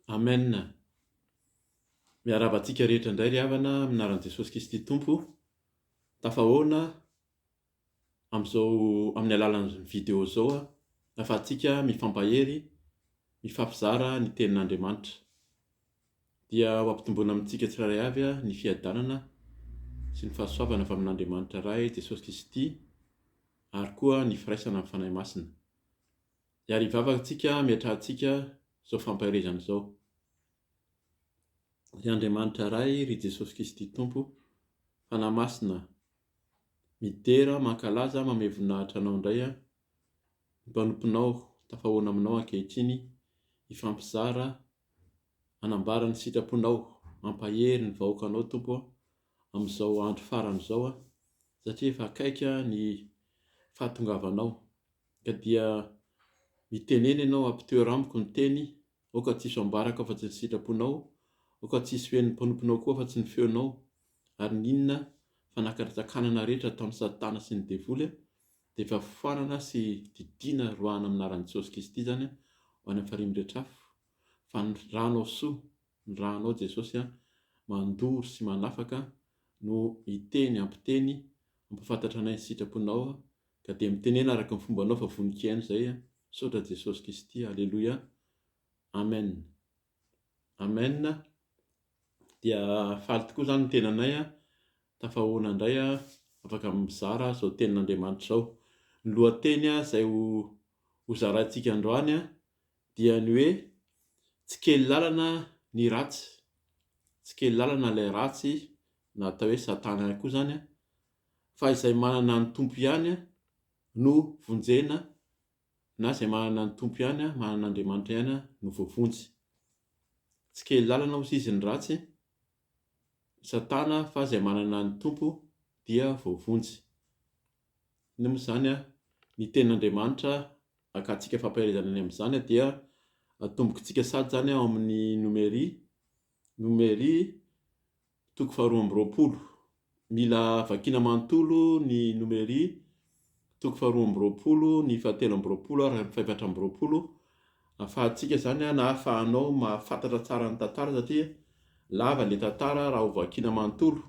Amen. Miarabantsika rehetra indray ry havana aminaran'i Jesosy Kristy Tompo. Tafahoana amin'izao amin'ny alalan'ny vidéo zao ahafahantsika mifampahery, mifampizara ny tenin'Andriamanitra. Dia ho ampitomboana amintsika tsirairay avy ny fiadanana sy ny fahasoavana avy amin'Andriamanitra Ray Jesosy Kristy ary koa ny firaisana amin'ny fanahy masina. Ary hivavakantsika miatrahantsika izao fampaherezana izao. Ry Andriamanitra Ray, ry Jesosy Kristy Tompo, fanahy masina, midera, mankalaza, manome voninahitra anao indray mpanomponao, tafahoana aminao ankehitriny, hifampizara, hanambara ny sitraponao, hampahery ny vahoakanao Tompo amin'izao andro farany izao satria efa akaiky ny fahatongavanao. Ka dia miteneny ianao ampitoero amiko ny teny, aoka tsisy ambaraka fa tsy ny sitraponao, aoka tsisy feon'ny mpanomponao koa fa tsy ny feonao, ary ninona fanakaratsakanana rehetra tamin'ny Satana sy ny devoly dia efa foanana sy didiana roahana aminaran'i Jesosy Kristy zany ho any amin'ny farimbretra afo. Fa ny ranao soa, ny ranao Jesosy mandory sy manafaka no hiteny ampiteny, ampafantatra anay ny sitraponao, ka dia mitenena araka ny fombanao fa voninkaino izay saotra Jesosy Kristy. Alleluia. Amen. Amen. Dia faly tokoa zany ny tenanay tafahoana indray afaka mizara izao tenin'Andriamanitra izao. Ny lohateny izay ho zarantsika androany dia ny hoe tsy kely lalana ny ratsy, tsy kely lalana ilay ratsy na atao hoe Satana koa zany fa izay manana ny tompo ihany no vonjena, na izay manana ny tompo ihany, manana Andriamanitra ihany no voavonjy. Tsy kely lalana hozy izy ny ratsy, Satana, fa izay manana ny tompo dia voavonjy. Iny moa zany ny tenin'Andriamanitra akantsika fampaherezana any amin'izany dia atombontsika sady zany ao amin'ny nomery 2:20. Mila vakiana manontolo ny nomery 2:20, ny 7:20 ary ny 8:20. Ahafahantsika zany na ahafahanao mahafantatra tsara ny tantara satria lava ilay tantara raha ho vakiana manontolo.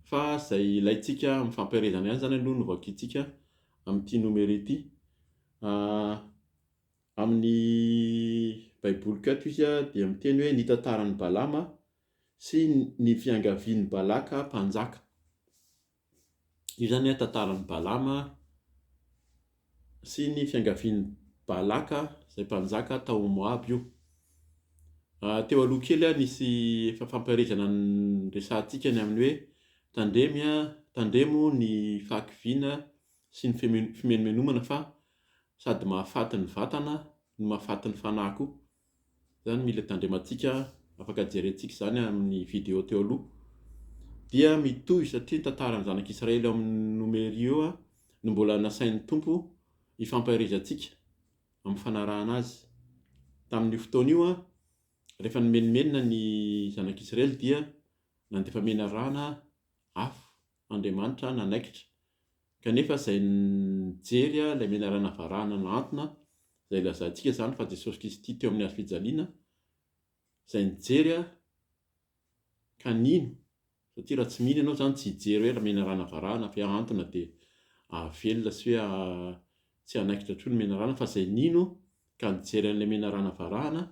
Fa izay ilayntsika amin'ny fampiherezana ihany zany aloha no vakiantsika amin'ity nomery ity. Amin'ny Baiboly kato izy dia miteny hoe ny tantaran'ny Balama sy ny fiangavian'ny Balaka mpanjaka. Io zany tantaran'ny Balama sy ny fiangavian'ny Balaka izay mpanjaka tao Moab io. Teo aloha kely nisy efa fampiherezana resahantsika ny amin'ny hoe tandremo ny fahakiviana sy ny fimenomenomana fa sady mahafaty ny vatana no mahafaty ny fanahy koa. Zany mila tandremantsika, afaka jerentsika zany amin'ny vidéo teo aloha. Dia mitohy satria ny tantaran'ny zanak'Israely ao amin'ny nomery eo no mbola nasain'ny Tompo hifampaherezantsika amin'ny fanarahana azy. Tamin'io fotoana io rehefa nomenomenina ny zanak'Israely dia nandefa menarana afo Andriamanitra nanaikitra. Kanefa izay nijery ilay menarana varahana nahantona, izay ilazantsika zany fa Jesosy Kristy teo amin'ny hazo-fijaliana, izay nijery ka nino, satria raha tsy mino ianao zany tsy hijery hoe menarana varahana fa ahantona dia ahavelona sy hoe tsy hanaikitra intsony menarana, fa izay nino ka nijery an'ilay menarana varahana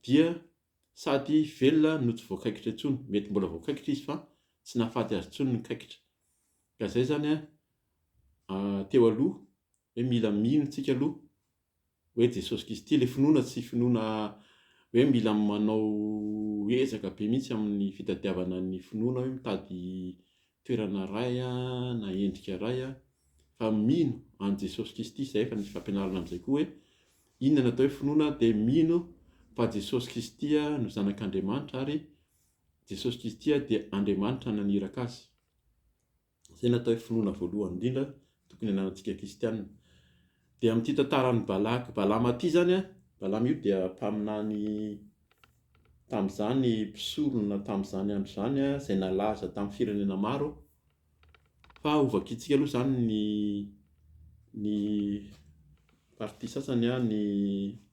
dia sady velona no tsy voakaikitra intsony. Mety mbola voakaikitra izy fa tsy nahafaty azy intsony ny kaikitra. Ka izay zany teo aloha hoe mila mino tsika aloha hoe Jesosy Kristy, ilay finoana tsy finoana hoe mila manao ezaka be mihitsy amin'ny fitadiavana ny finoana, hoe mitady toerana ray na endrika ray, fa mino an Jesosy Kristy. Izay efa nisy fampianarana amin'izay koa hoe inona no atao hoe finoana, dia mino fa Jesosy Kristy no zanak'Andriamanitra ary Jesosy Kristy dia Andriamanitra naniraka azy. Izay natao hoe finoana voalohany indrindra tokony ananantsika kristianina. Dia amin'ity tantaran'ny Balama ity zany, Balama io dia mpaminany tamin'izany mpisorona tamin'izany andro zany izay nalaza tamin'ny firenena maro. Fa ho vakiantsika aloha zany ny partie sasany ny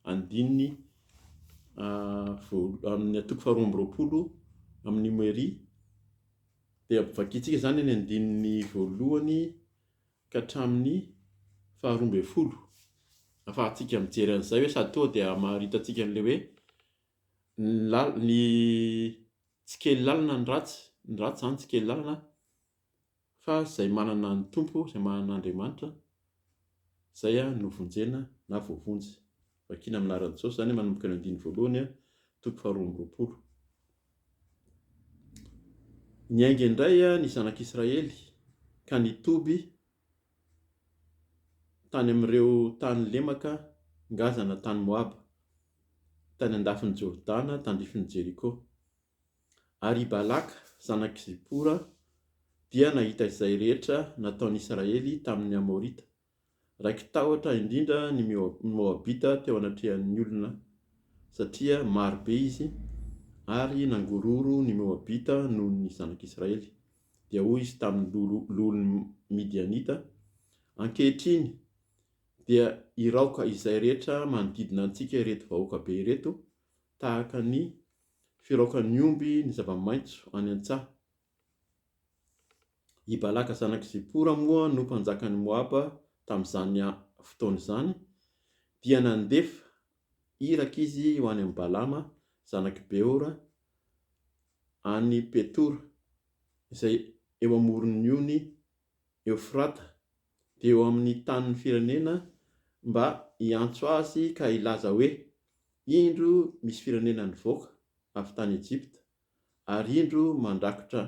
andininy amin'ny atoko faharoa amby roapolo amin'ny Numeria, dia vakiantsika zany ny andininy voalohany ka hatramin'ny faharoa ambin'ny folo. Ahafahantsika mijery an'izay hoe sady tonga dia maharitantsika an'le hoe ny tsy kely lalana ny ratsy zany tsy kely lalana, fa izay manana ny tompo, izay manana Andriamanitra, zay no vonjena na voavonjy. Vakiana amin'ny anaran'i Jesosy zany manomboka ny andininy voalohany toko faharoa amby roapolo. Niainga indray ny zanak'Israely ka nitoby tany amin'ireo tany lemaka ngazana tany Moaba, tany andafin'ny Jordana tandrifin'ny Jeriko. Ary i Balaka zanak'i Zipora dia nahita izay rehetra nataon'i Israely tamin'ny Amorita, raiky tahotra indrindra ny Moabita teo anatrehan'ny olona, satria maro be izy, ary nangororo ny Moabita noho ny zanak'Israely. Dia hoy izy tamin'ny lolon'ny Midianita, ankehitriny dia iraoka izay rehetra manodidina antsika ireto vahoaka be ireto, tahaka ny firaokan'ny omby ny zava-maitso any an-tsaha. I Balaka zanak'i Zipora moa no mpanjakan'ny Moaba tamin'izany fotoana izany, dia nandefa iraka izy ho any amin'ny Balama zanak'i Beora any Petora, izay eo amoron'ny Eufrata, dia eo amin'ny tanin'ny firenena, mba hiantso azy ka hilaza hoe indro misy firenena nivoaka avy tany Ejipta, ary indro mandrakotra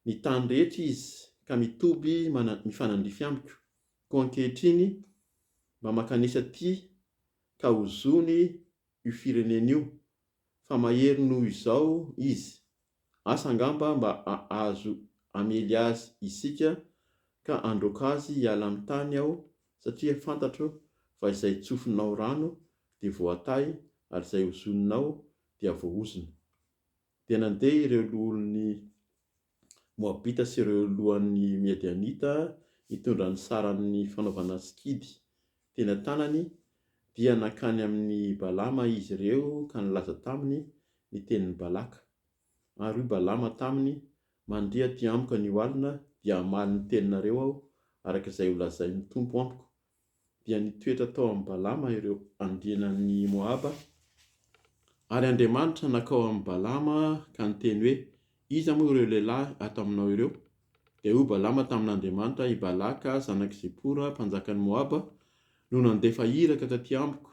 ny tany rehetra izy ka mitoby mifanandrify amiko. Koa ankehitriny mba makanisa aty ka hozony io firenena io, fa mahery noho izao izy. Asa angamba mba azo amely azy isika ka androaka azy hiala amin'ny tany aho, satria fantatro fa izay tsofinao rano dia voatay, ary izay hozoninao dia voahozona. Dia nandeha ireo lohan'ny Moabita sy ireo lohan'ny Midianita hitondra ny saran'ny fanaovana sikidy teny an-tanany, dia nakany amin'ny Balama izy ireo ka nilaza taminy ny tenin'ny Balaka. Ary hoy Balama taminy, mandria aty amiko ny oalina dia hamaly ny teninareo aho araka izay holazain'ny tompo amiko. Dia nitoetra tao amin'ny Balama ireo andrianan'ny Moaba, ary Andriamanitra nakao amin'ny Balama ka niteny hoe, iza moa ireo lehilahy ato aminao ireo? Dia hoy Balama tamin'Andriamanitra, i Balaka zanak'i Zipora mpanjakan'ny Moaba no nandefa iraka taty amiko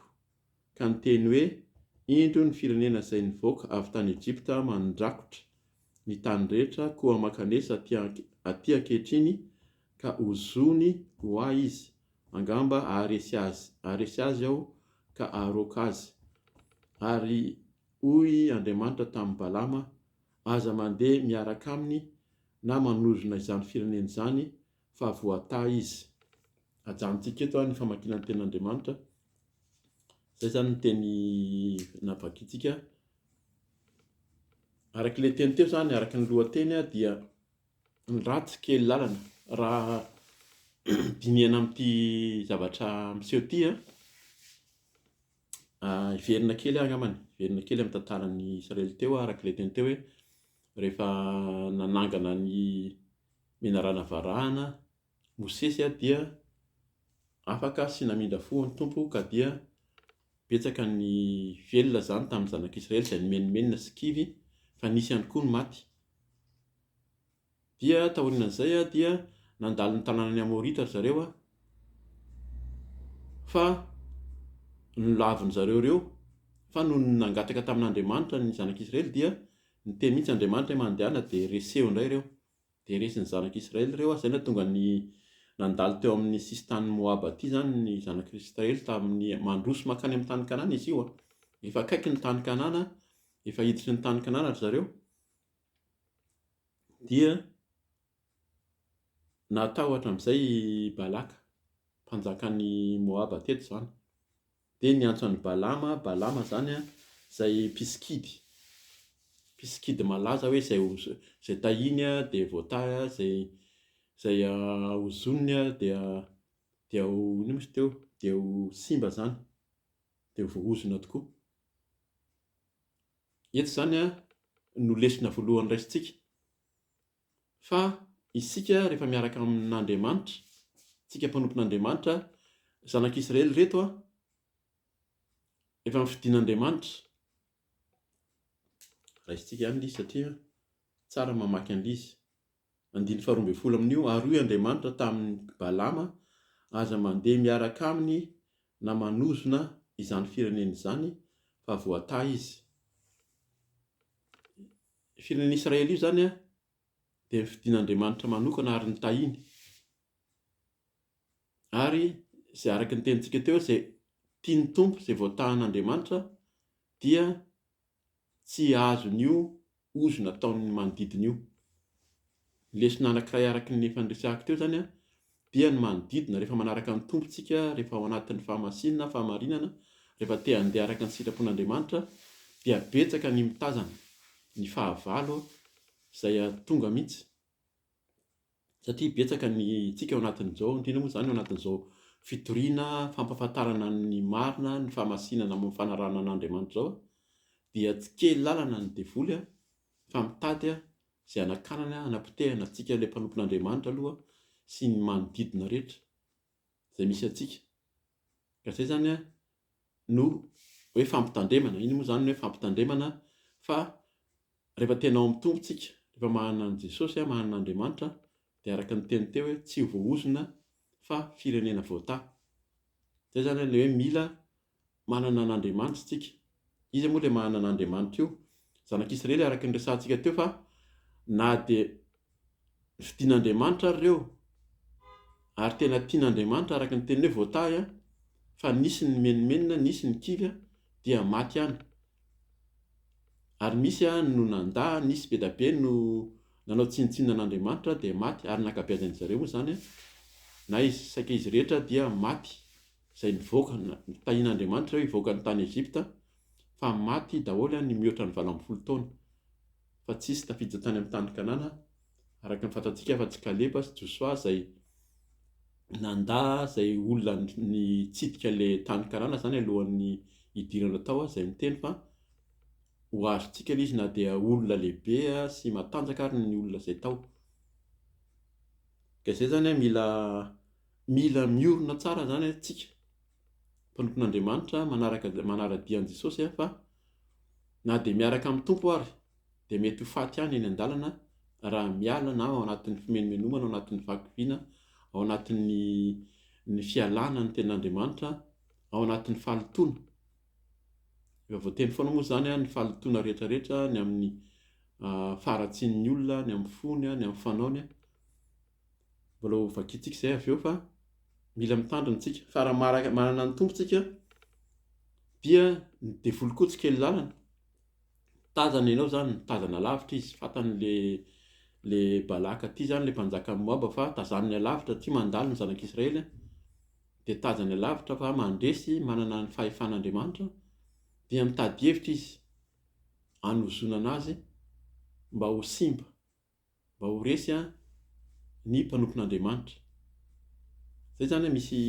ka niteny hoe, indro ny firenena izay nivoaka avy tany Ejipta mandrakotra ny tany rehetra, koa makanesa aty ankehitriny ka hozony ho ahy izy, angamba aharesy azy aho ka aharoaka azy. Ary hoy Andriamanitra tamin'ny Balama, aza mandeha miaraka aminy na manozona izany firenena izany, fa voatay izy. Ajanontsika eto ny famakiana ny tenin'Andriamanitra. Zay zany ny teny navakiantsika. Araka ilay teny teo zany, araka ny lohateny dia ny ratsy kely lalana. Raha dinihana amin'ity zavatra miseho ity iverina kely angambany, iverina kely amin'ny tantaran'ny Israely teo, araka ilay teny teo hoe rehefa nanangana ny menarana varahana Mosesy dia afaka sy namindra fo ny tompo, ka dia betsaka ny velona zany tamin'ny zanak'Israely izay nomenomenina sy kivy, fa nisy ihany koa ny maty. Dia taorian'izay dia nandalo ny tanànan'ny Amorita zareo, fa nolavin zareo ireo, fa no nangataka tamin'Andriamanitra ny zanak'Israely, dia niteny mihitsy Andriamanitra hoe mandehana dia reseo indray ireo. Dia resy ny zanak'Israely ireo, izay nahatonga ny nandalo teo amin'ny sisin-tany Moaba aty zany ny zanak'Israely tamin'ny mandroso makany amin'ny tany Kanana izy io. Efa akaiky ny tany Kanana, efa hiditry ny tany Kanana zareo. Dia natahotra amin'izay Balaka, mpanjakan'ny Moaba teto zany. Dia niantso an'i Balama zany izay mpiskidy malaza hoe izay tahiny dia voatay, izay hozoniny dia ho simba zany, dia ho voahozona tokoa. eto zany a no lesona voalohany raisintsika fa isika rehefa miaraka amin'Andriamanitra, tsika mpanompon'Andriamanitra, zanak'Israely reto a, efa mifidian'Andriamanitra. Raisintsika ihany izy satria tsara mamaky an'izy. 12:12 Aroy Andriamanitra tamin'ny Balama aza mandeha miaraka aminy na manozona izany firenena izany fa voatay izy. Firenen'Israely io zany a dia mifidian'Andriamanitra manokana ary nitahiny. Ary izay araka ny tenintsika teo, izay tiany Tompo, izay voatahan'Andriamanitra dia tsy azon'io ozo nataony manodidina io. Lesona anankiray araka ny efa niresahako teo zany a dia ny manodidina rehefa manaraka ny tompontsika, rehefa ao anatin'ny fahamasinana, fahamarinana, rehefa te handeha araka ny sitrapon'Andriamanitra dia betsaka ny mitazana ny fahavalo izay tonga mihitsy. Satria betsaka ny tsika ao anatin'izao, indrindra moa zany ao anatin'izao fitoriana, fampahafantarana ny marina, ny fahamasinana amin'ny fanarahana an'Andriamanitra zao, dia tsy kely lalana ny devoly fa mitady izay anakanana hanapotehana antsika ilay mpanompon'Andriamanitra aloha sy ny manodidina rehetra izay misy antsika. Ka izay zany no hoe fampitandremana. Iny moa zany hoe fampitandremana fa rehefa tena ao amin'ny tompontsika, rehefa manana an' Jesosy, manana an'Andriamanitra, dia araka ny teny teo hoe tsy voaozona fa firenena voataha. Izay zany ilay hoe mila manana an'Andriamanitra tsika. Izy moa ilay manana an'Andriamanitra io. Zanak'Israely araka ny resahantsika teo fa na dia fidian'Andriamanitra ireo ary tena tian'Andriamanitra araka ny teny hoe voatahy fa nisy ny menomenona, nisy ny kivy dia maty ihany. Ary misy no nandà, nisy be da be no nanao tsinitsinina an'Andriamanitra dia maty, ary nakabeazan'izy ireo moa zany na izy saika izy rehetra dia maty, izay nivoaka nitahian'Andriamanitra hoe hivoaka ny tany Ezipta, fa maty daholo ny mihoatra ny 20 taona. Fa tsisy tafiditra tany amin'ny tany Kanana araka ny fantatsika fa tsy Kaleba sy Joshua izay nandà, izay olona nitsidika ilay tany Kanana zany alohan'ny hidirana tao, izay miteny fa ho azontsika ilay izy na dia olona lehibe sy matanjaka ary ny olona izay tao. Ka izay zany mila miorona tsara zany tsika mpanompon'Andriamanitra manara-dia an'i Jesosy fa na dia miaraka amin'ny Tompo ary dia mety ho faty ihany eny an-dalana raha miala na ao anatin'ny fimenomenomana, ao anatin'ny vakiviana, ao anatin'ny fialana ny ten'Andriamanitra, ao anatin'ny fahalotoana. Efa voateny foana moa zany ny fahalotoana rehetrarehetra, ny amin'ny faharatsian'ny olona, ny amin'ny fony, ny amin'ny fanaony. Mbola ho vakiantsika izay avy eo fa mila mitandrina tsika. Fa raha manana ny tompontsika dia ny devoly koa tsy kely lalana. Tazana ianao zany, tazana lavitra izy. Fantan'ilay Balaka ty zany, ilay mpanjakan'ny Moaba, fa tazaniny lavitra, tsy mandalo ny zanak'Israely dia tazana lavitra fa mandresy, manana ny fahefan'Andriamanitra, dia mitady hevitra izy hanozonana azy mba ho simba, mba ho resy ny mpanompon'Andriamanitra. Izay zany misy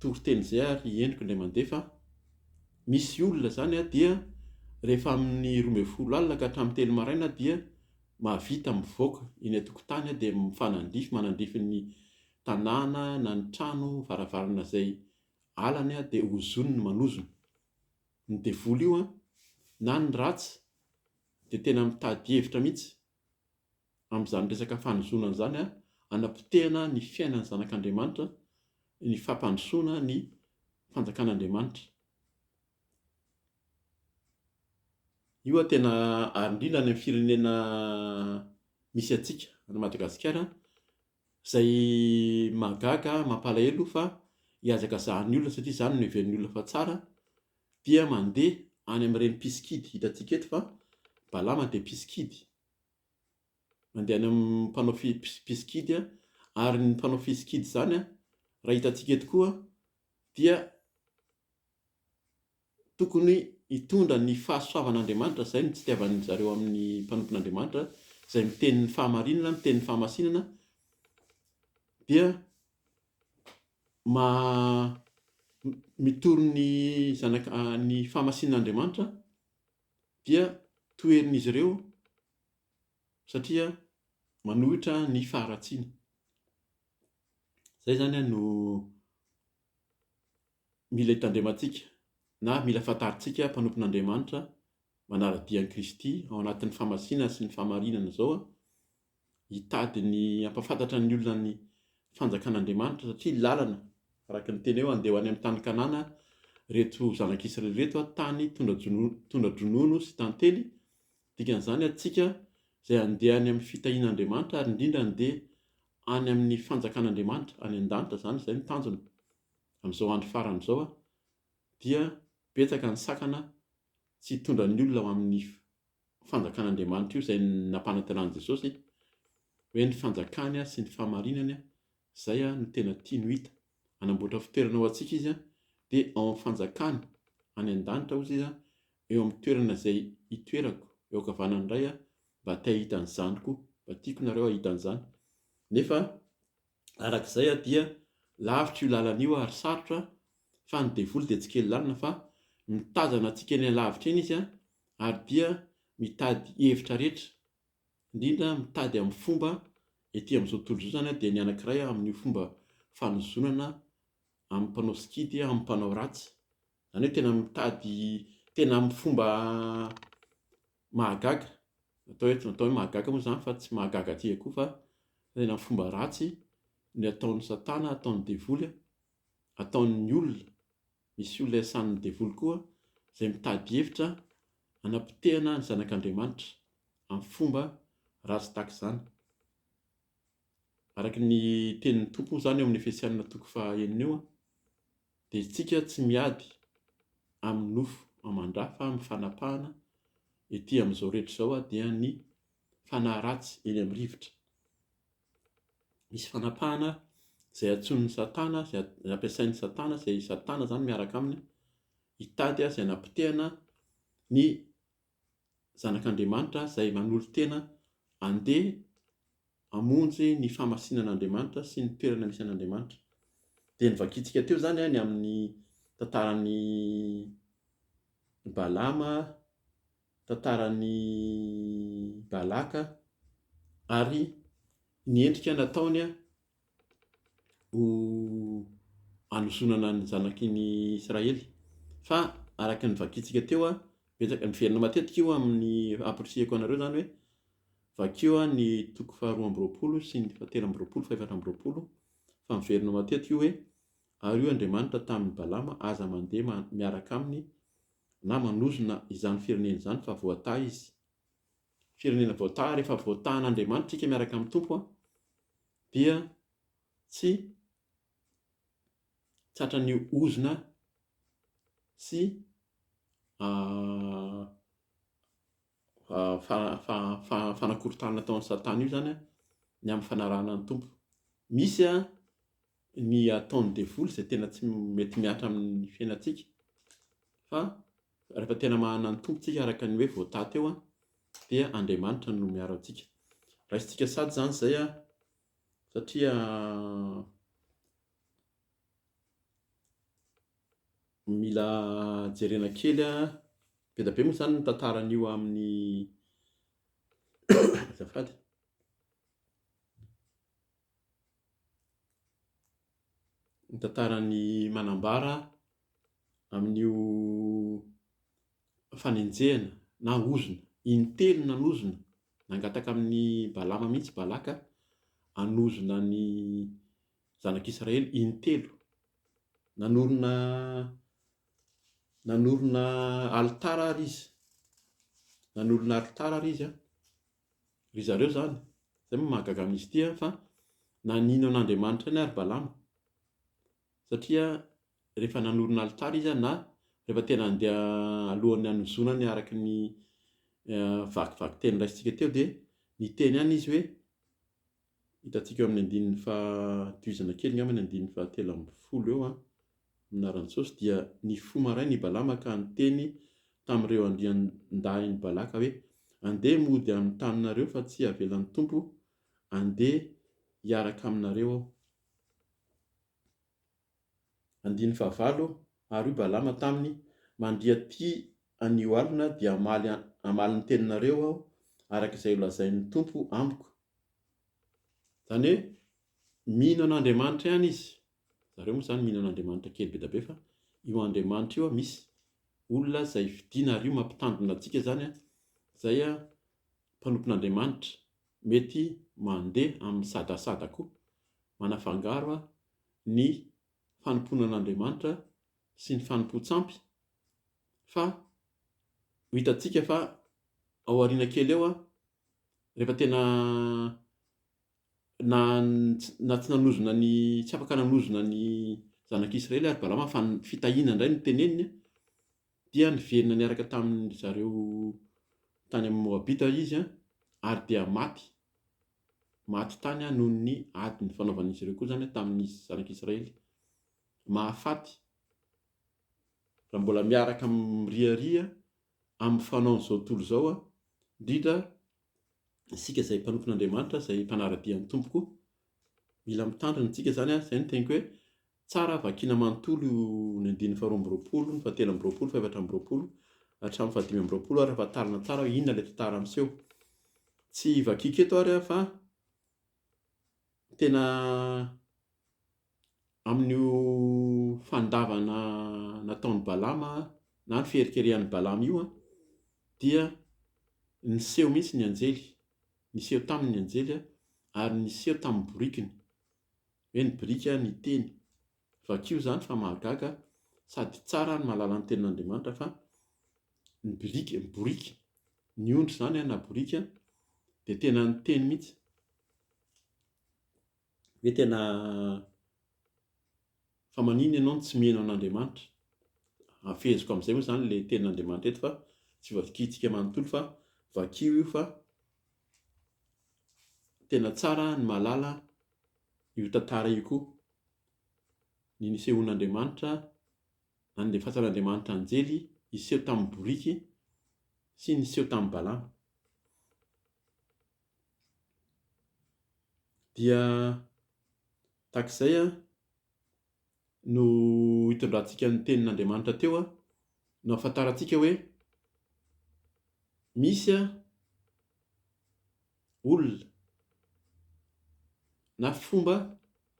toriteny izay ary endriko ilay mandeha fa misy olona zany dia rehefa amin'ny 12 alina ka hatramin'ny 3 maraina dia mahavita mivoaka eny an-tokotany dia manandrify ny tanàna na ny trano varavarana izay alany dia hozoniny manozona. Ny devoly io na ny ratsy dia tena mitady hevitra mihitsy amin'izany resaka fanozonana zany hanapotehana ny fiainan'ny zanak'Andriamanitra, ny fampandrosoana ny fanjakan'Andriamanitra. Io tena ary indrindra any amin'ny firenena misy antsika any Madagasikara izay magaga, mampalahelo fa hiazaka zahan'ny olona satria izany no heveriny olona fa tsara dia mandeha any amin'ireny mpisikity hitantsika eto fa Balama dia mpisikity. Mandeha any amin'ny mpanao mpisikity ary ny mpanao fisikity zany raha hitantsika eto koa dia tokony hitondra ny fahasoavan'Andriamanitra. Izay ny tsy itiavan'ny zareo amin'ny mpanompon'Andriamanitra, izay miteny ny fahamarinana, miteny ny fahamasinana, dia mitoro ny fahamasinan'Andriamanitra dia toerin'izy ireo satria manohitra ny faharatsiana. Zay zany no mila hitandremantsika na mila fantarintsika mpanompon'Andriamanitra manara-dia an'i Kristy ao anatin'ny famasinana sy ny fahamarinana zao, hitady ny ampafantatra ny olona ny fanjakan'Andriamanitra, satria lalana araka ny teny eo andeha ho any amin'ny tany Kanana reto zanak'Israely reto, tany tondra dronono sy tantely. Dikan'izany atsika izay andeha any amin'ny fitahian'Andriamanitra ary indrindra andeha any amin'ny fanjakan'Andriamanitra any an-danitra zany, izay ny tanjona amin'izao andro farany izao, dia betsaka ny sakana tsy hitondra ny olona ao amin'ny fanjakan'Andriamanitra io izay nampananteran'i Jesosy hoe ny fanjakany sy ny fahamarinany. Izay no tena tiany ho hita, anamboatra fitoerana ho antsika izy dia ao amin'ny fanjakany any an-danitra ozy izy, eo amin'ny toerana izay hitoerako eo ankavanana indray mba te hahita an'izany koa, mba tiako nareo hahita an'izany. Nefa arak'izay dia lavitra io lalana io ary sarotra, fa ny devoly dia tsy kely lalina fa mitazana antsika eny lavitra eny izy ary dia mitady hevitra rehetra, indrindra mitady amin'ny fomba ety amin'izao tontolo izao zany dia ny anankiray amin'ny fomba fanozonana amin'ny mpanao sikidy, amin'ny mpanao ratsy. Zany hoe tena mitady tena amin'ny fomba mahagaga, atao hoe mahagaga moa zany fa tsy mahagaga aty koa, fa tena amin'ny fomba ratsy ny ataon'ny Satana, ataon'ny devoly, ataon'ny olona. Misy olona iasan'ny devoly koa izay mitady hevitra hanapotehana ny zanak'Andriamanitra amin'ny fomba ratsy tahaka izany. Araka ny tenin'ny Tompo zany eo amin'ny Efesianina 4:1 dia isika tsy miady amin'ny nofo aman-drà fa amin'ny fanapahana ety amin'izao rehetra izao dia ny fanahy ratsy eny amin'ny rivotra. Misy fanapahana izay atsoin'ny Satana, izay ampiasain'ny Satana, izay Satana zany miaraka aminy hitady izay hanapotehana ny zanak'Andriamanitra izay manolo-tena andeha hamonjy ny famasinan'Andriamanitra sy ny toerana misy an'Andriamanitra. Dia nivakitsika teo zany ny amin'ny tantaran'ny Balama, tantaran'ny Balaka, ary ny endrika nataony ho hanozonana ny zanakin'ny Israely. Fa araka ny vakitsika teo betsaka miverina matetika io amin'ny amporisihako anareo zany hoe vakio ny 2:20 sy ny 13:20, 14:20, fa miverina matetika io hoe ary io Andriamanitra tamin'ny Balama aza mandeha miaraka aminy na manozona izany firenena izany fa voataha izy. Firenena voataha, rehefa voatahan'Andriamanitra tsika miaraka amin'ny Tompo dia tsy tratran'ny ozona sy fanakorontanana ataon'ny Satana io zany ny amin'ny fanarahana ny Tompo. Misy ny ataon'ny devoly izay tena tsy mety miatra amin'ny fiainantsika, fa rehefa tena mahana ny Tompo tsika araka ny hoe voataha teo dia Andriamanitra no miaro antsika. Raisitsika sady zany izay satria mila jerena kely be da be moa zany ny tantaran'io amin'ny azafady ny tantarany manambara amin'io fanenjehana na ozona intelo nanozona nangataka amin'ny Balama mihitsy Balaka hanozona ny zanak'Israely intelo. Nanorona alitara ary izy, nanorona alitara ary izy ry zareo zany, zay moa mahagaga amin'izy ity fa nanino an'Andriamanitra ny ary Balama, satria rehefa nanorona alitara izy na rehefa tena andeha alohan'ny hanozonany araka ny vakivaky teny raisitsika teo dia niteny ihany izy hoe, hitantsika eo amin'ny andininy fahatohizana kely ngamba ny andininy 13 eo minaran'i Jesosy, dia ny fo maray ny Balama ka niteny tamin'ireo andian-dahin'ny Balaka hoe andeha mody amin'ny taninareo fa tsy avelan'ny Tompo, andeha hiaraka aminareo aho. Andininy 19 ary io Balama taminy mandria ty anio alina dia hamaly ny teninareo aho araka izay lazain'ny tompo amiko. Zany hoe mino an'Andriamanitra ihany izy. Zareo moa zany mino an'Andriamanitra kely be da be fa io Andriamanitra io misy olona izay vidiana ary io mampitandrina antsika zany izay mpanompon'Andriamanitra mety mandeha amin'ny sadasada koa manafangaro ny fanomponan'Andriamanitra sy ny fanompo-tsampy. Fa ho hitantsika fa ao aoriana kely eo rehefa tena na tsy nanozona ny tsy afaka nanozona ny zanak'Israely ary Balama fa fitahiana indray no teneniny dia niverina niaraka tamin'ny zareo tany amin'ny Moabita izy ary dia maty tany noho ny ady ny fanaovan'izy ireo koa zany tamin'ny zanak'Israely. Mahafaty raha mbola miaraka miriaria amin'ny fanaon'izao tontolo izao indrindra isika izay mpanompon'Andriamanitra izay mpanaradian'ny tompoko mila mitandrina isika zany izay no teniko hoe tsara vakiana manontolo ny 220, ny 720, 520 hatramin'ny 520 ary ahafantarana tsara hoe inona ilay tantara miseho. Tsy vakiako eto ary fa tena amin'io fandavana nataon'ny Balama na ny fieritrerehan'ny Balama io dia niseho mihitsy ny anjely, niseho tamin'ny anjely ary niseho tamin'ny borikiny hoe ny borika ny teny. Vakio zany fa mahagaga sady tsara ny mahalala ny tenin'Andriamanitra fa ny boriky ny ondry zany na borika dia tena ny teny mihitsy hoe tena fa manino ianao no tsy miheno an'Andriamanitra. Hafeziko amin'izay moa zany ilay tenin'Andriamanitra eto fa tsy vakiantsika manontolo fa vakio io fa tena tsara ny mahalala io tantara io koa. Ny nisehon'Andriamanitra na ny lefasan'Andriamanitra anjely niseho tamin'ny boriky sy niseho tamin'ny Balama. Dia takizay no hitondrantsika ny tenin'Andriamanitra teo no ahafantarantsika hoe misy olona na fomba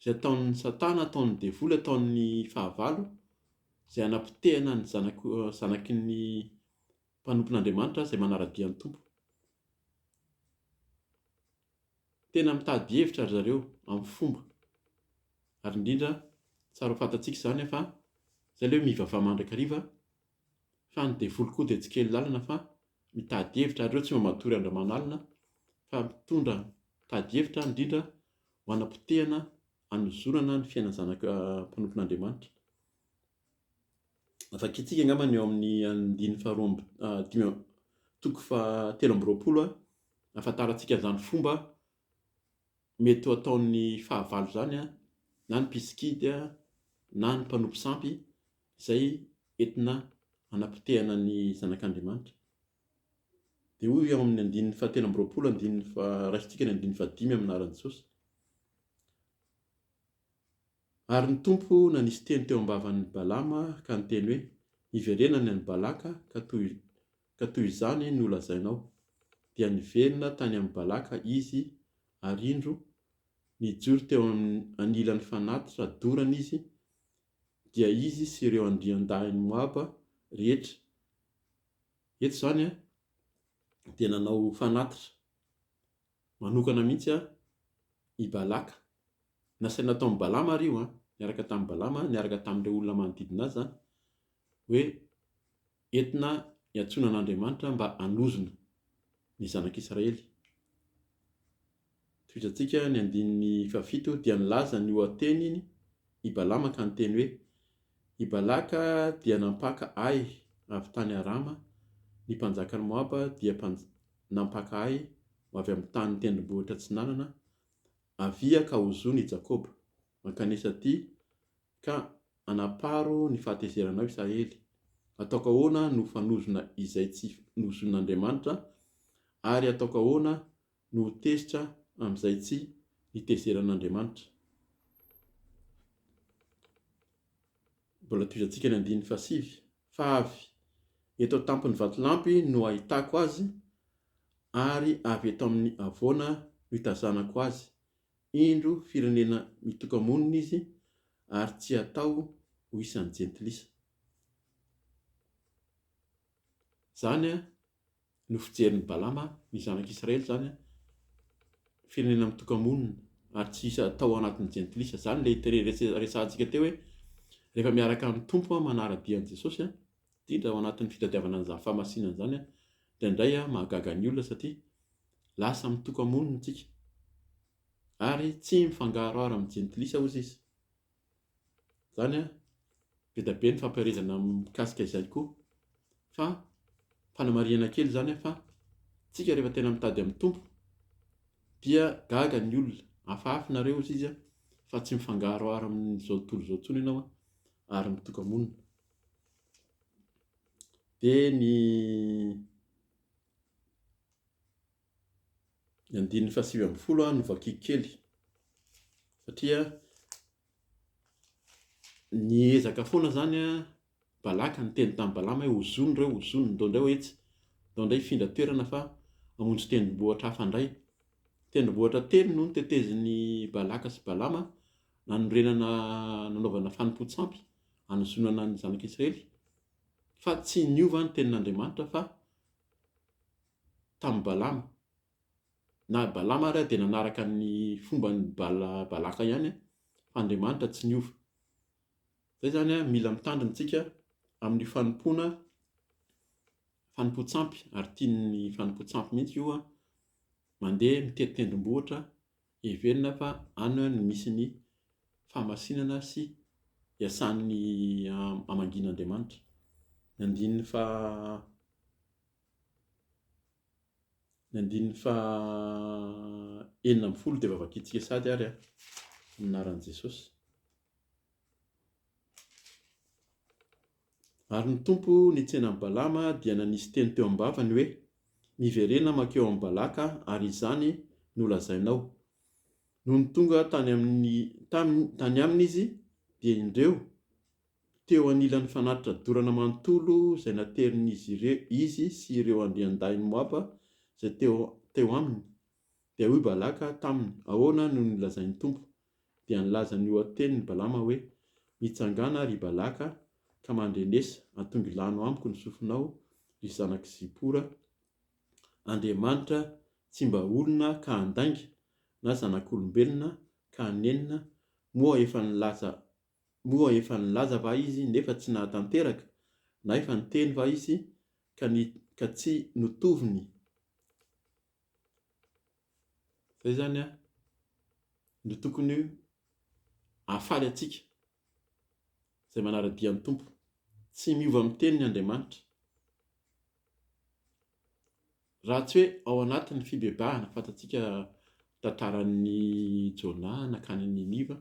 izay ataon'ny Satana, ataon'ny devoly, ataon'ny fahavalo izay hanapotehana ny zanaky ny mpanompon'Andriamanitra izay manaradia ny tompo. Tena mitady hevitra ry zareo amin'ny fomba ary indrindra tsara ho fantatsika izany fa izay ilay hoe mivavaha mandrakariva fa ny devoly koa dia tsy kely lalina fa mitady hevitra ary ireo tsy mamatory andra-manalina fa mitady hevitra indrindra ho hanapotehana hanozorana ny fiainana zanaka mpanompon'Andriamanitra. Vakiantsika angamba eo amin'ny 720 ahafantarantsika izany fomba mety ho ataon'ny fahavalo zany na ny mpisikity na ny mpanompo sampy izay entina hanapotehana ny zanak'Andriamanitra. Dia hoy eo amin'ny 720 raisitsika ny 5 amin'ny anaran'i Jesosy. Ary ny tompo nanisy teny teo am-bavan'ny Balama ka niteny hoe hiverena ny an'i Balaka ka toy izany no lazainao. Dia niverina tany amin'ny Balaka izy arindro nijoro teo anilan'ny fanatitra dorana izy dia izy sy ireo andrian-dahin'ny Moaba rehetra. Eto zany dia nanao fanatitra manokana mihitsy i Balaka. Nasaina tamin'ny Balama ary io niaraka tamin'ny Balama, niaraka tamin'ireo olona manodidina azy hoe entina hiantsoana an'Andriamanitra mba hanozona ny zanak'Israely. Tohizatsika ny 7 dia nilaza ny lohateniny i Balama ka niteny hoe i Balaka dia nampaka Ay avy tany Arama, ny mpanjakan'ny Moaba dia nampaka Ay avy amin'ny tany tendrombohitra Tsinanana avia ka hozoiny i Jakoba mankanesa aty ka hanaparo ny fahatezeranao Israely. Ataoko ahoana no fanozona izay tsy nozon'Andriamanitra ary ataoko ahoana no tezitra amin'izay tsy nitezeran'Andriamanitra. Mbola tohizantsika ny 7 fa avy eto tampony vatolampy no ahitako azy ary avy eto amin'ny avoana no hitazanako azy. Indro firenena mitoka-monina izy ary tsy atao ho isan'ny jentilisa. Zany no fijerin'ny Balama, ny zanak'Israely zany firenena mitoka-monina ary tsy atao anatin'ny jentilisa. Zany ilay resantsika teo hoe rehefa miaraka amin'ny tompo manara-dia an'i Jesosy indrindra ao anatin'ny fitadiavana an'izany famasinana zany indraindray mahagaga ny olona satria lasa mitoka-monina isika ary tsy mifangaroharo amin'ny jentilisa hozy izy. Zany be dia be ny fampiarezana mikasika izay koa, fa fanamarihana kely zany fa tsika rehefa tena mitady amin'ny tompo dia gaga ny olona, hafahafa nareo hozy izy fa tsy mifangaroharo amin'izao tontolo izao intsony ianao ary mitoka-monina. Dia ny 720 no vakiky kely satria ny ezaka foana zany Balaka ny teny tamin'ny Balama hoe hozony ireo, hozony, ndao indray hoe etsy, ndao indray hifindra toerana fa hamonjy tendrombohitra hafa indray. Tendrombohitra telo no niteteziny Balaka sy Balama nanorenana nanaovana fanompoan-tsampy hanozonana ny zanak'Israely, fa tsy niova ny tenin'Andriamanitra fa tamin'ny Balama. Na Balama ary dia nanaraka ny fomban'ny Balaka ihany fa Andriamanitra tsy niova. Zay zany mila mitandrina isika amin'ny fanompoan-tsampy ary tian'ny fanompoan-tsampy mihitsy io mandeha mitety tendrombohitra heverina fa any no misy ny fahamasinana sy iasan'ny hamangin'Andriamanitra. Ny 40 dia vavakitsika sady ary aminaran'i Jesosy. Ary ny tompo nitsena amin'ny Balama dia nanisy teny teo am-bavany hoe miverena makeo amin'ny Balaka ary izany no lazainao. Noho ny tonga tany aminy izy dia indreo teo anilan'ny fanatitra dorana manontolo izay naterin'izy izy sy ireo andrian-dahin'ny Moaba izay teo aminy. Dia hoy Balaka taminy, ahoana no nilazain'ny tompo? Dia nilaza ny lohateny ny Balama hoe mitsangana ry Balaka ka mandrenesa atongilano amiko ny sofinao ry zanak' Zipora, Andriamanitra tsy mba olona ka handainga na zanak'olombelona ka hanenina, moa efa nilaza va izy nefa tsy nahatanteraka, na efa niteny va izy ka tsy notoviny. Zay zany no tokony hafaly atsika izay manara-dia amin'ny tompo, tsy miova amin'ny tenin'ny Andriamanitra. Raha tsy hoe ao anatin'ny fibebahana, fantatsika tantaran'ny Jona nakany Niniva,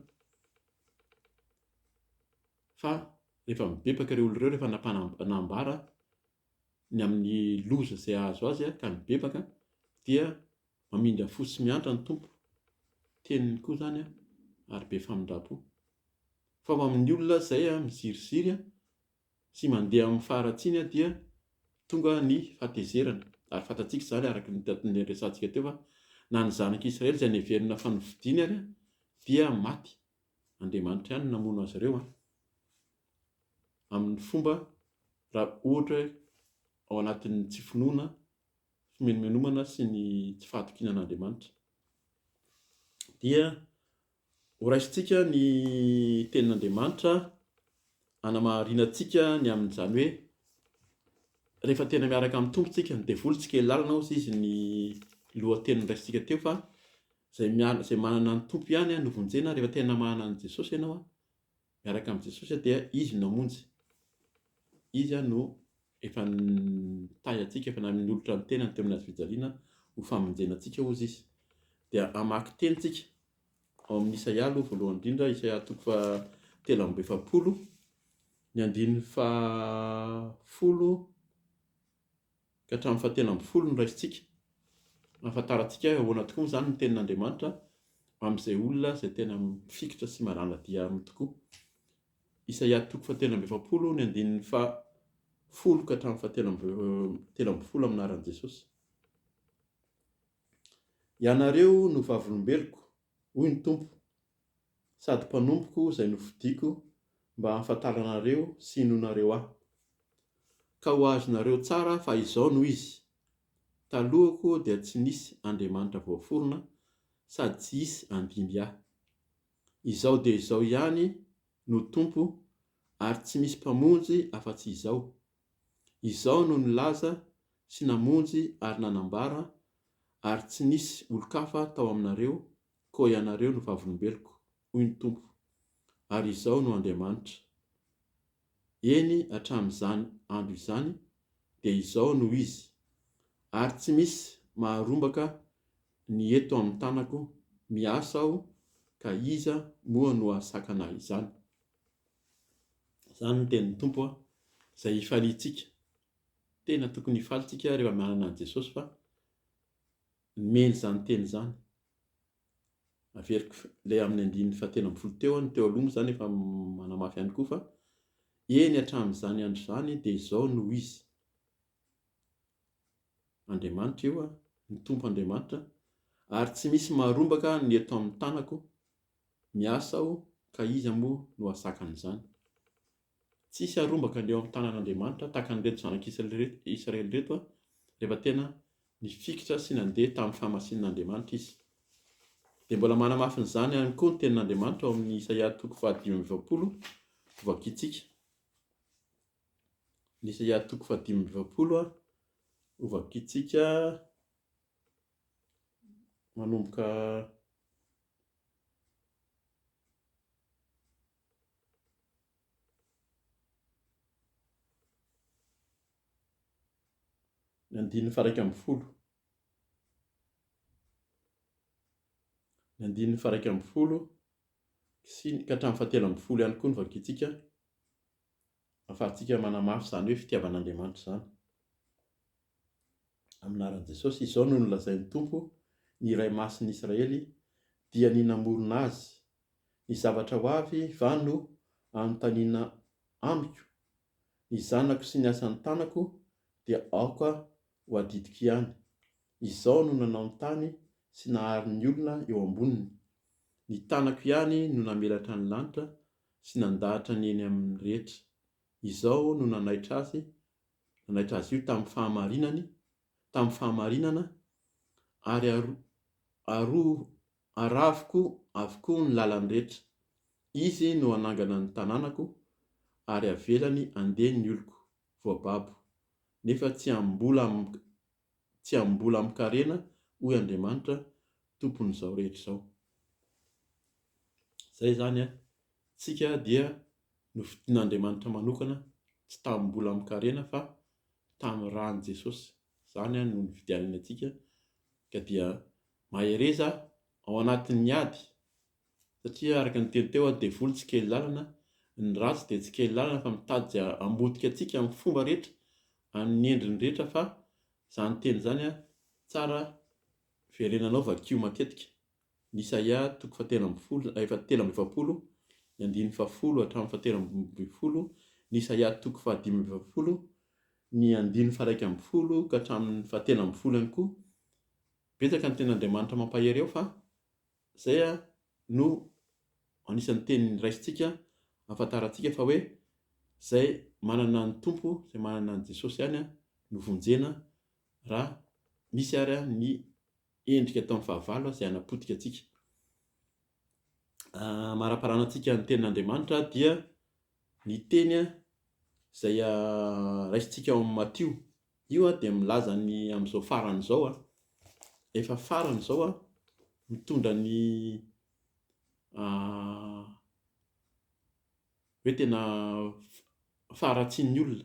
fa rehefa mibebaka ireo olona ireo rehefa nampanambara ny amin'ny loza izay ahazo azy ka mibebaka dia mamindra fo sy miantra ny tompo, teniny koa zany ary be famindrapo. Fa ho amin'ny olona izay miziriziry sy mandeha amin'ny faharatsiany dia tonga ny fahatezerana. Ary fantatsika zany araka ny resantsika teo fa na ny zanak'Israely izay neverina fa novidiany ary dia maty. Andriamanitra ihany namono azy ireo amin'ny fomba raha ohatra ao anatin'ny tsy finoana, fimenomenomana sy ny tsy fahatokinan'Andriamanitra. Dia horaisintsika ny tenin'Andriamanitra hanamarinantsika ny amin'izany hoe rehefa tena miaraka amin'ny tompontsika ny devoly tsy kely lalina hozy izy ny lohateniny raisintsika teo fa izay manana ny tompo ihany no vonjena. Rehefa tena manana an'i Jesosy ianao miaraka amin'i Jesosy dia izy no hamonjy, izy no efa nitahy antsika, efa nanolotra ny tenany teo amin'ny hazofijaliana ho famonjenantsika hozy izy. Dia hamaky tenitsika ao amin'ny Isaia aloha voalohany indrindra, Isaia 3:70, ny 10 ka hatramin'ny 11 no raisintsika, mahafantarantsika ahoana tokoa izany ny tenin'Andriamanitra amin'izay olona izay tena mifikitra sy marana dia aminy tokoa. Isaia 3:70, ny folo ka hatramin'ny telo amby folo aminaran'i Jesosy. Ianareo no vavolombeloko, hoy ny Tompo, sady mpanompoko izay novidiako mba hahafantaranareo sy hinonareo aho. Ka ho azonareo tsara fa izao no izy. Talohako dia tsy nisy Andriamanitra voaforona, sady tsy hisy handimby ahy. Izao dia izao ihany no Tompo, ary tsy misy mpamonjy afa-tsy izao. Izao no nilaza sy namonjy ary nanambara, ary tsy nisy olon-kafa tao aminareo, koa ianareo no vavolombeloko, hoy ny Tompo, ary izao no Andriamanitra. Eny hatramin'izany andro izany dia izao no izy, ary tsy misy maharombaka ny eto amin'ny tanako. Miasa aho, ka iza moa no ahasakana izany. Izany no tenin'ny Tompo izay hifaliantsika. Tena tokony hifalintsika rehefa mianana an' Jesosy, fa meny izany teny izany. Averiko ilay amin'ny andininy fahatelo amby folo teo, ny teo aloha moa izany efa manamafy ihany koa, fa eny hatramin'izany andro izany dia izao no izy. Andriamanitra io, ny Tompo Andriamanitra, ary tsy misy maharombaka ny eto amin'ny tanako. Miasa aho, ka iza moa no hasakan'izany. Tsisy harombaka ny eo amin'ny tanan'Andriamanitra tahaka an'ireto zanak'Israely reto rehefa tena nifikitra sy nandeha tamin'ny fahamasinan'Andriamanitra izy. Dia mbola manamafy n'izany ihany koa ny tenin'Andriamanitra ao amin'ny Isaia 5:20, hovakintsika. Ny Isaia 5:20 hovakintsika manomboka ny andininy faha 1:10. Ny andininy faha 1:10 sy ka hatramin'ny fahatelo amby folo ihany koa no vakintsika, ahafahantsika manamafy izany hoe fitiavan'Andriamanitra izany. Aminaran'i Jesosy, izao no nolazain'ny Tompo, ny iray masin'Israely, dia ny namorona azy. Ny zavatra ho avy va no anontaniana amiko? Ny zanako sy ny asan'ny tanako dia aoka ho adidiko ihany. Izao no nanao ny tany sy nahary ny olona eo amboniny. Ny tanako ihany no namelatra ny lanitra sy nandahatra ny eny amin'ny rehetra. Izao no nanaitra azy io tamin'ny fahamarinana, ary araviko avokoa ny lalany rehetra. Izy no anangana ny tanànako, ary avelany andeha ny oloko voababo, nefa tsy ambola amin'ny karena, hoy Andriamanitra, tompon'izao rehetra izao. Izay zany tsika dia novidian'Andriamanitra manokana, tsy tambola amin'ny karena, fa tamin'ny ràn'i Jesosy. Izany no nividianany antsika, ka dia mahereza ao anatin'ny ady, satria araka ny teny teo, devoly tsy kely lalana, ny ratsy dia tsy kely lalana, fa mitady hambodika antsika amin'ny fomba rehetra, amin'ny endriny rehetra, fa izany teny izany tsara verenanao vakio matetika. Ny Isaia 7:20, ny andininy 10 hatramin'ny 7:20, ny Isaia 5:20, ny andininy 1:10 ka hatramin'ny 7:20 ihany koa. Betsaka ny ten'Andriamanitra mampahery eo, fa izay no anisan'ny teny raisintsika, ahafantarantsika fa hoe izay manana ny Tompo, izay manana ny Jesosy ihany no vonjena, raha misy ary ny endrika taon'ny fahavalo izay hanapotika antsika. Maraparana antsika ny tenin'Andriamanitra dia ny teny izay raisintsika ao amin'ny Matio. Io dia milaza ny amin'izao farany izao, efa farany izao mitondra ny hoe tena faharatsian'ny olona.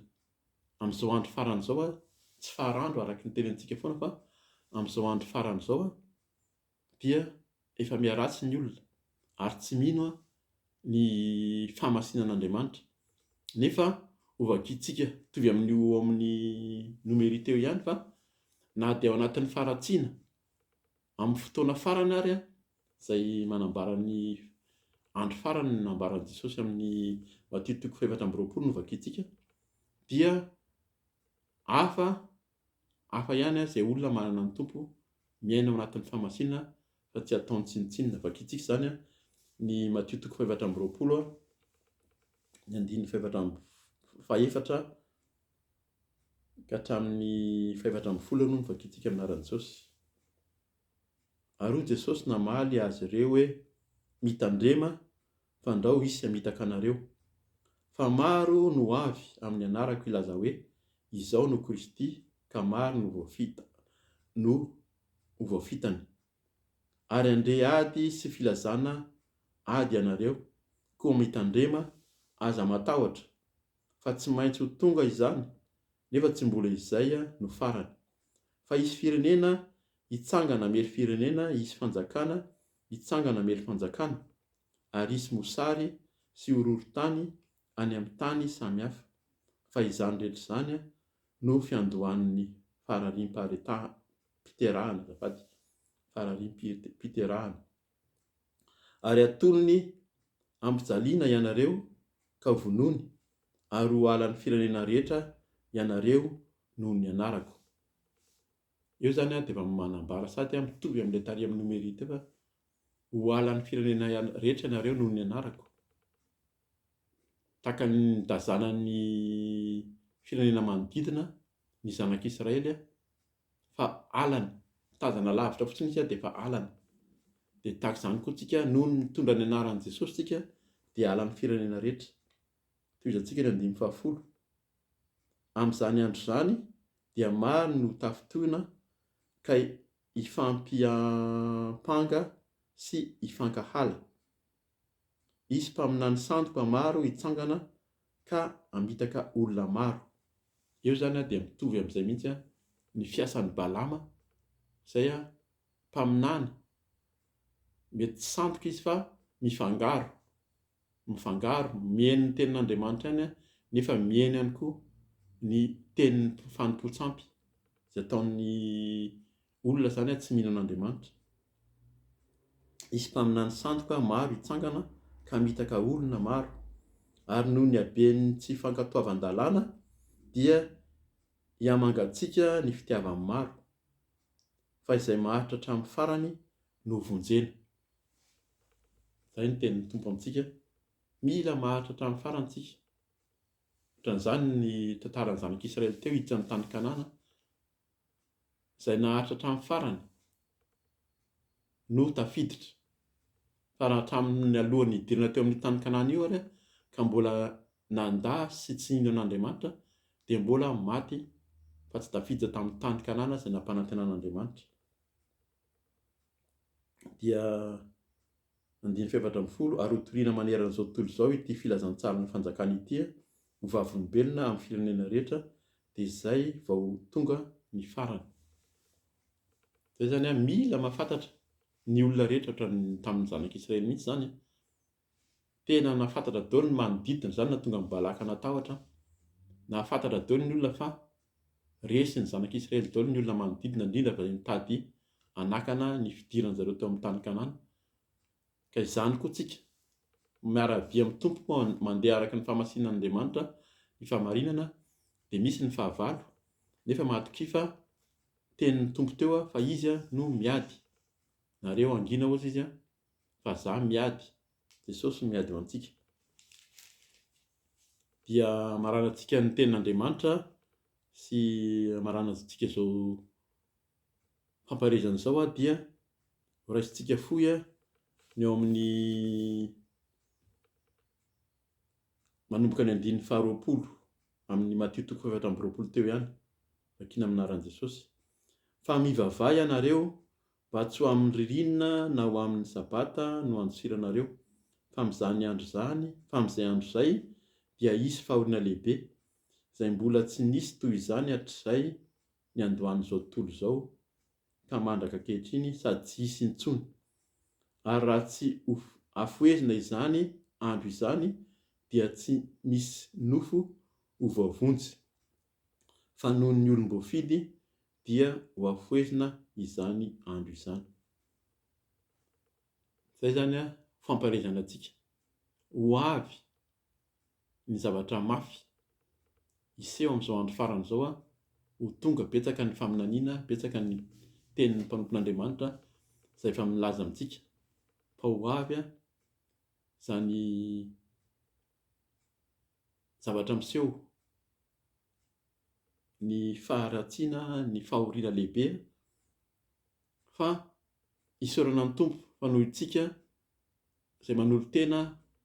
Amin'izao andro farany izao tsy farandro araka ny tenentsika foana, fa amin'izao andro farany izao dia efa miaratsy ny olona, ary tsy mino ny fahamasinan'Andriamanitra. Nefa hovakintsika tovy amin'ny nomery teo ihany, fa na dia ao anatin'ny faharatsiana amin'ny fotoana farany ary izay manambara ny andro farany, nambaran'i Jesosy amin'ny Matio 7:20 no vakintsika, dia hafa ihany izay olona manana ny tompo miaina ao anatin'ny famasinana fa tsy ataony tsinitsinina. Vakitsika zany ny Matthieu 7:20 ny andininy 7:4 ka hatramin'ny 7:10 no vakitsika amin'ny anaran'i Jesosy. Ary Jesosy namaly azy ireo hoe mitandrema fa andao isy hamitaka anareo, fa maro no avy amin'ny anarako ilaza hoe izao no Kristy, ka maro no voafitany. Ary andre ady sy filazana ady ianareo, koa mitandrema aza matahotra, fa tsy maintsy ho tonga izany, nefa tsy mbola izay no farany. Fa isy firenena hitsangana mely firenena, isy fanjakana hitsangana mely fanjakana, ary isy mosary sy horohorontany any amin'ny tany samihafa. Fa izany rehetra izany no fiandohan'ny farariam-piterahana. Ary atolony ampijaliana ianareo ka vonony, ary ho halan'ny firenena rehetra ianareo noho ny anarako. Eo zany dia efa manambara sady mitovy amin'ilay tary amin'ny nomerita fa ho halan'ny firenena rehetra ianareo noho ny anarako. Tahaka ny dazanan'ny firenena manodidina ny zanak'Israely fa alany, tazana lavitra fotsiny izy dia efa alany. Dia tahaka izany koa tsika noho ny mitondra ny anaran'i Jesosy tsika dia halan'ny firenena rehetra. Toizantsika ny 10:10. Amin'izany andro izany dia maro no tafitohina ka ifampiampanga sy ifankahala. Isy mpaminany sandoka maro hitsangana ka hamitaka olona maro. Eo zany dia mitovy amin'izay mihitsy ny fiasan'ny Balama, izay mpaminany, mety sandoka izy fa mifangaro, mihaino ny tenin'Andriamanitra ihany nefa mihaino ihany koa ny tenin'ny fanompoan-tsampy izay ataon'ny olona zany tsy mino an'Andriamanitra. Isy mpaminany sandoka maro hitsangana ka mitaka olona maro, ary noho ny haben'ny tsy fankatoavan-dalàna dia hiamangatsika ny fitiavany maro, fa izay maharitra hatramin'ny farany no vonjena. Izay ny tenin'ny Tompo amintsika, mila maharitra hatramin'ny farany tsika. Ohatran'izany ny tantaran'ny zanak'Israely teo hiditra ny tany Kanana, izay naharitra hatramin'ny farany no tafiditra. Fa raha hatramin'ny alohan'ny hidirana teo amin'ny tany Kanana io ary ka mbola nandà sy tsy nino an'Andriamanitra dia mbola maty, fa tsy tafiditra tamin'ny tany Kanana izay nampanantenan'Andriamanitra. Dia 7:10 ary hotoriana maneran'izao tontolo izao ity filazantsara ny fanjakana ity ho vavolombelona amin'ny firenena rehetra, dia izay vao tonga ny farany. Izay zany mila mahafantatra ny olona rehetra tamin'ny zanak'Israely mihitsy zany. Tena nahafantatra daholo ny manodidina, zany nahatonga ny Balaka natahotra. Nahafantatra daholo ny olona fa resy ny zanak'Israely daholo ny olona manodidina, indrindra fa mitady hanakana ny fidiran'izareo teo amin'ny tany Kanana. Ka izany koa tsika miara-bia amin'ny Tompo mandeha araka ny famasinan'Andriamanitra, ny famarinana, dia misy ny fahavalo, nefa matokia fa tenin'ny Tompo teo fa izy no miady. Nareo angina ohatsy izy fa za miady, Jesosy miady ho antsika. Dia marana antsika ny tenin'Andriamanitra sy marana antsika izao famparezana izao dia raisintsika fohy ny eo amin'ny manomboka ny 9:20 amin'ny Matthieu 7:20 teo ihany, vakina amin'ny anaran'i Jesosy. Fa mivavaha ianareo mba tsy ho amin'ny ririnina na ho amin'ny sabata no andosiranareo, fa amin'izay andro izay dia hisy fahoriana lehibe izay mbola tsy nisy toy izany hatrizay ny andohan'izao tontolo izao ka mandraka ankehitriny, sady tsy hisy intsony. Ary raha tsy afoezina izany andro izany dia tsy misy nofo ho voavonjy, fa noho ny olom-boafidy dia ho afoezina izany andro izany. Izay zany famparezana antsika ho avy ny zavatra mafy iseho amin'izao andro farany izao ho tonga betsaka ny faminaniana, betsaka ny tenin'ny mpanompon'Andriamanitra izay efa milaza amintsika fa ho avy zany zavatra miseho, ny faharatsiana, ny fahoriana lehibe, fa isaorana ny tompo fa noho isika izay manolo tena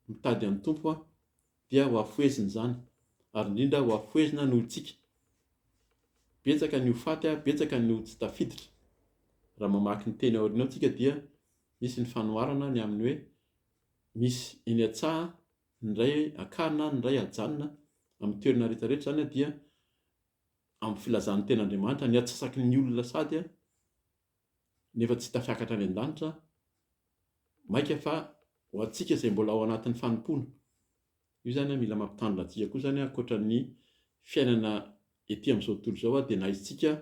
mitady amin'ny tompo dia ho afoeziny izany, ary indrindra ho afoezina noho isika. Betsaka ny ho faty, betsaka ny ho tsy tafiditra. Raha mamaky ny teny aoriana isika dia misy ny fanoharana ny amin'ny hoe misy eny an-tsaha ny ray akana, ny ray ajanona amin'ny toerana rehetrarehetra zany dia amin'ny filazan'ny ten'Andriamanitra ny atsasaky ny olona sady nefa tsy tafiakatra any an-danitra, maika fa ho antsika izay mbola ao anatin'ny fanompona. Io zany mila mampitandrina antsika koa zany ankoatran'ny fiainana ety amin'izao tontolo izao dia na isika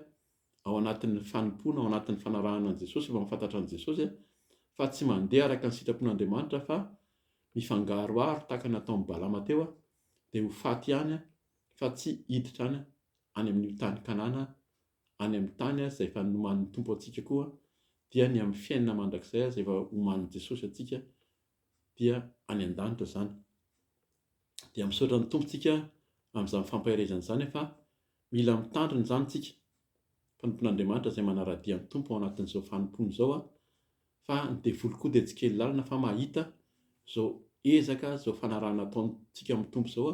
ao anatin'ny fanompona, ao anatin'ny fanarahana an' Jesosy, efa mifantatra an' Jesosy fa tsy mandeha araka ny sitrapon'Andriamanitra fa mifangaroaro tahaka nataon'i Balama teo dia ho faty ihany fa tsy hiditra any amin'ny tany Kanana, any amin'ny tany izay efa noman'ny tompo antsika koa dia ny amin'ny fiainana mandrakizay izay efa omanin' Jesosy antsika dia any an-danitra zany. Dia misaotra ny tompontsika amin'izany fampaherezana izany fa mila mitandrina izany tsika, mpanompon'Andriamanitra izay manaradia ny tompo ao anatin'izao fanompona izao fa ny devoly koa dia tsy kely lalina fa mahita izao ezaka, izao fanarahana ataontsika amin'ny tompo izao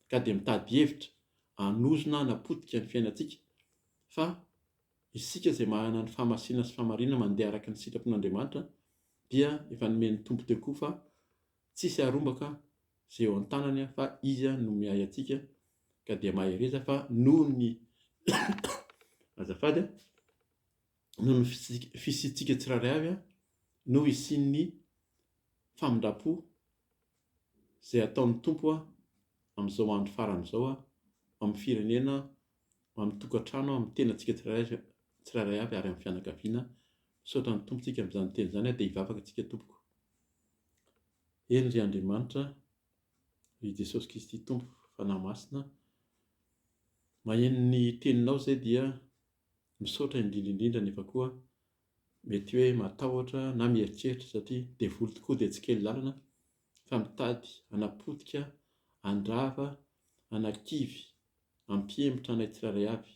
ka dia mitady hevitra hanozona hanapotika ny fiainantsika, fa isika izay manana ny fahamasina sy fahamarinana mandeha araka ny sitrapon'Andriamanitra dia efa nomeny tompo teo koa fa tsisy harombaka izay eo an-tanany fa izy no miay antsika ka dia mahereza fa noho ny azafady noho ny fisiantsika tsiraray avy no isian'ny famindrapo izay ataon'ny tompo amin'izao andro farany izao amin'ny firenena, amin'ny tokantrano, amin'ny tenantsika tsiraray avy ary amin'ny fianakaviana. Misaotra ny tompontsika amin'izany teny izany dia hivavaka antsika tompoko. Eny ry Andriamanitra, ry Jesosy Kristy tompo fanahy masina, maheno ny teninao izay dia misaotra indrindra nefa koa mety hoe matahotra na mieritreritra satria devoly tokoa dia tsy kely lalina fa mitady hanapotika, handrava, hanakivy, hampiemotra anay tsiraray avy.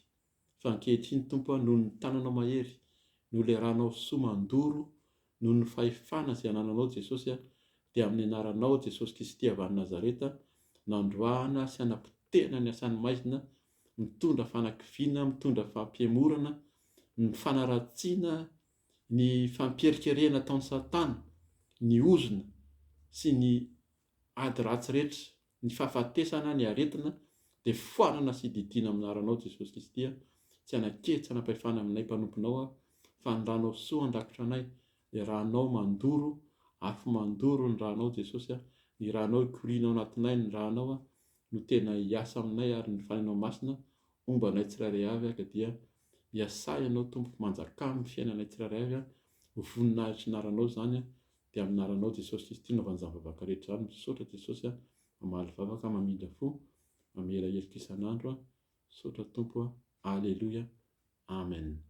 Fa ankehitriny tompo noho ny tananao mahery, noho ilay ranao soa mandoro, noho ny fahefana izay anananao Jesosy dia amin'ny anaranao Jesosy Kristy avy any Nazareta nandroahana sy hanapotehana ny asany maizina, mitondra fanakiviana, mitondra fahampiamorana, ny fanaratsiana, ny fampierikereana ataon'ny Satana, ny ozona sy ny ady ratsy rehetra, ny fahafatesana, ny aretina dia foanana sy didiana amin'ny anaranao Jesosy Kristy. Tsy hanakely, tsy hanapahefana aminay mpanomponao fa ny ranao soa andakotra anay, dia ranao mandoro, afo mandoro ny ranao Jesosy, ny ranao ikoriana ao anatinay, ny ranao no tena hiasa aminay ary ny fanenao masina omba anay tsiraray avy ka dia hiasay ianao tompo manjakà amin'ny fiainanay tsiraray avy ho voninahitry ny aranao izany dia amin'ny aranao Jesosy Kristy no avan'izany vavaka rehetra izany. Misaotra Jesosy, mamaly vavaka, mamindra fo, mamela helika isan'andro. Misaotra tompo, aleloia, amen.